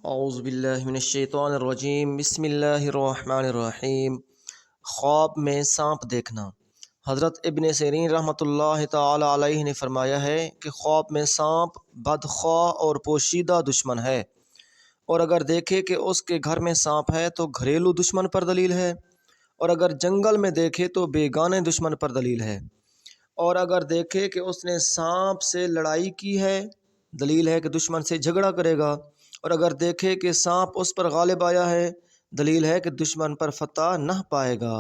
اعوذ باللہ من الشیطان الرجیم، بسم اللہ الرحمن الرحیم۔ خواب میں سانپ دیکھنا۔ حضرت ابن سیرین رحمۃ اللہ تعالی علیہ نے فرمایا ہے کہ خواب میں سانپ بدخواہ اور پوشیدہ دشمن ہے، اور اگر دیکھے کہ اس کے گھر میں سانپ ہے تو گھریلو دشمن پر دلیل ہے، اور اگر جنگل میں دیکھے تو بیگانے دشمن پر دلیل ہے، اور اگر دیکھے کہ اس نے سانپ سے لڑائی کی ہے دلیل ہے کہ دشمن سے جھگڑا کرے گا، اور اگر دیکھے کہ سانپ اس پر غالب آیا ہے دلیل ہے کہ دشمن پر فتح نہ پائے گا،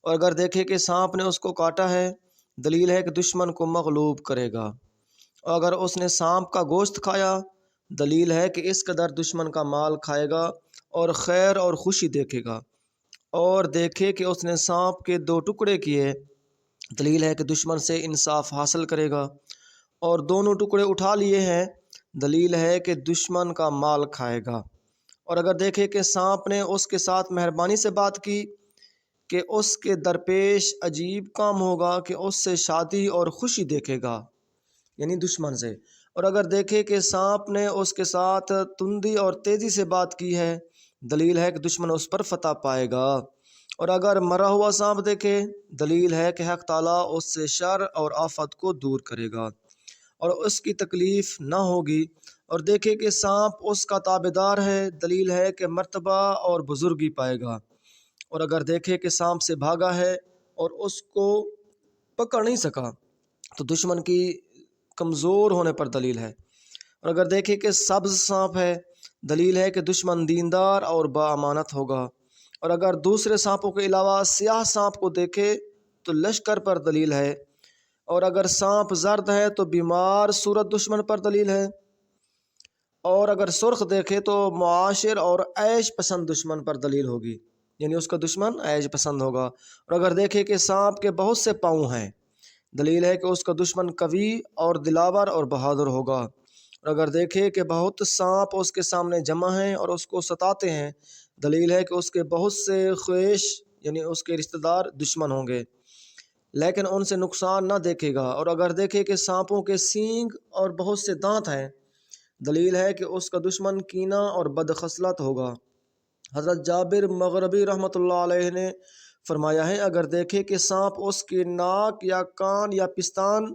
اور اگر دیکھے کہ سانپ نے اس کو کاٹا ہے دلیل ہے کہ دشمن کو مغلوب کرے گا، اور اگر اس نے سانپ کا گوشت کھایا دلیل ہے کہ اس قدر دشمن کا مال کھائے گا اور خیر اور خوشی دیکھے گا، اور دیکھے کہ اس نے سانپ کے 2 ٹکڑے کیے دلیل ہے کہ دشمن سے انصاف حاصل کرے گا، اور دونوں ٹکڑے اٹھا لیے ہیں دلیل ہے کہ دشمن کا مال کھائے گا، اور اگر دیکھے کہ سانپ نے اس کے ساتھ مہربانی سے بات کی کہ اس کے درپیش عجیب کام ہوگا کہ اس سے شادی اور خوشی دیکھے گا، یعنی دشمن سے، اور اگر دیکھے کہ سانپ نے اس کے ساتھ تندی اور تیزی سے بات کی ہے دلیل ہے کہ دشمن اس پر فتح پائے گا، اور اگر مرا ہوا سانپ دیکھے دلیل ہے کہ حق تعالیٰ اس سے شر اور آفت کو دور کرے گا اور اس کی تکلیف نہ ہوگی، اور دیکھے کہ سانپ اس کا تابعدار ہے دلیل ہے کہ مرتبہ اور بزرگی پائے گا، اور اگر دیکھے کہ سانپ سے بھاگا ہے اور اس کو پکڑ نہیں سکا تو دشمن کی کمزور ہونے پر دلیل ہے، اور اگر دیکھے کہ سبز سانپ ہے دلیل ہے کہ دشمن دیندار اور باامانت ہوگا، اور اگر دوسرے سانپوں کے علاوہ سیاہ سانپ کو دیکھے تو لشکر پر دلیل ہے، اور اگر سانپ زرد ہے تو بیمار صورت دشمن پر دلیل ہے، اور اگر سرخ دیکھے تو معاشر اور عیش پسند دشمن پر دلیل ہوگی، یعنی اس کا دشمن عیش پسند ہوگا، اور اگر دیکھے کہ سانپ کے بہت سے پاؤں ہیں دلیل ہے کہ اس کا دشمن قوی اور دلاور اور بہادر ہوگا، اور اگر دیکھے کہ بہت سانپ اس کے سامنے جمع ہیں اور اس کو ستاتے ہیں دلیل ہے کہ اس کے بہت سے خویش یعنی اس کے رشتہ دار دشمن ہوں گے لیکن ان سے نقصان نہ دیکھے گا، اور اگر دیکھے کہ سانپوں کے سینگ اور بہت سے دانت ہیں دلیل ہے کہ اس کا دشمن کینہ اور بدخصلت ہوگا۔ حضرت جابر مغربی رحمۃ اللہ علیہ نے فرمایا ہے اگر دیکھے کہ سانپ اس کی ناک یا کان یا پستان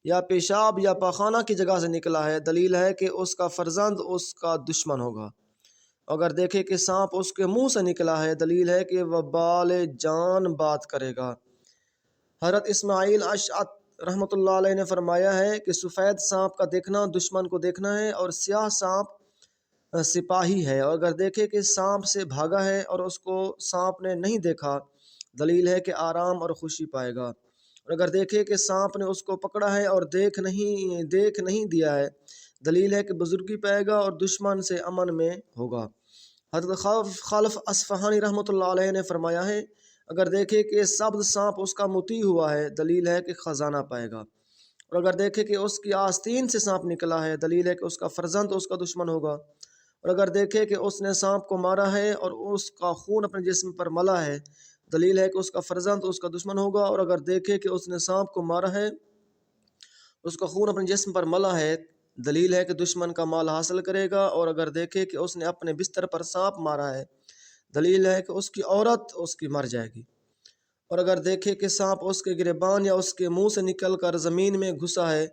یا پیشاب یا پاخانہ کی جگہ سے نکلا ہے دلیل ہے کہ اس کا فرزند اس کا دشمن ہوگا، اگر دیکھے کہ سانپ اس کے منہ سے نکلا ہے دلیل ہے کہ وہ بال جان بات کرے گا۔ حضرت اسماعیل اشعث رحمۃ اللہ علیہ نے فرمایا ہے کہ سفید سانپ کا دیکھنا دشمن کو دیکھنا ہے اور سیاہ سانپ سپاہی ہے، اور اگر دیکھے کہ سانپ سے بھاگا ہے اور اس کو سانپ نے نہیں دیکھا دلیل ہے کہ آرام اور خوشی پائے گا، اور اگر دیکھے کہ سانپ نے اس کو پکڑا ہے اور دیکھ نہیں دیا ہے دلیل ہے کہ بزرگی پائے گا اور دشمن سے امن میں ہوگا۔ حضرت خلف اصفہانی رحمۃ اللہ علیہ نے فرمایا ہے اگر دیکھے کہ سبز سانپ اس کا مطیع ہوا ہے دلیل ہے کہ خزانہ پائے گا، اور اگر دیکھے کہ اس کی آستین سے سانپ نکلا ہے دلیل ہے کہ اس کا فرزند اس کا دشمن ہوگا، اور اگر دیکھے کہ اس نے سانپ کو مارا ہے اور اس کا خون اپنے جسم پر ملا ہے دلیل ہے کہ اس کا فرزند اس کا دشمن ہوگا، اور اگر دیکھے کہ اس نے سانپ کو مارا ہے اس کا خون اپنے جسم پر ملا ہے دلیل ہے کہ دشمن کا مال حاصل کرے گا، اور اگر دیکھے کہ اس نے اپنے بستر پر سانپ مارا ہے دلیل ہے کہ اس کی عورت اس کی مر جائے گی، اور اگر دیکھے کہ سانپ اس کے گریبان یا اس کے منہ سے نکل کر زمین میں گھسا ہے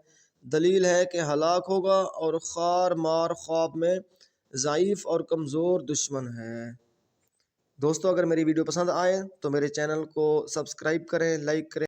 دلیل ہے کہ ہلاک ہوگا اور خار مار خواب میں ضعیف اور کمزور دشمن ہے۔ دوستو اگر میری ویڈیو پسند آئے تو میرے چینل کو سبسکرائب کریں، لائک کریں۔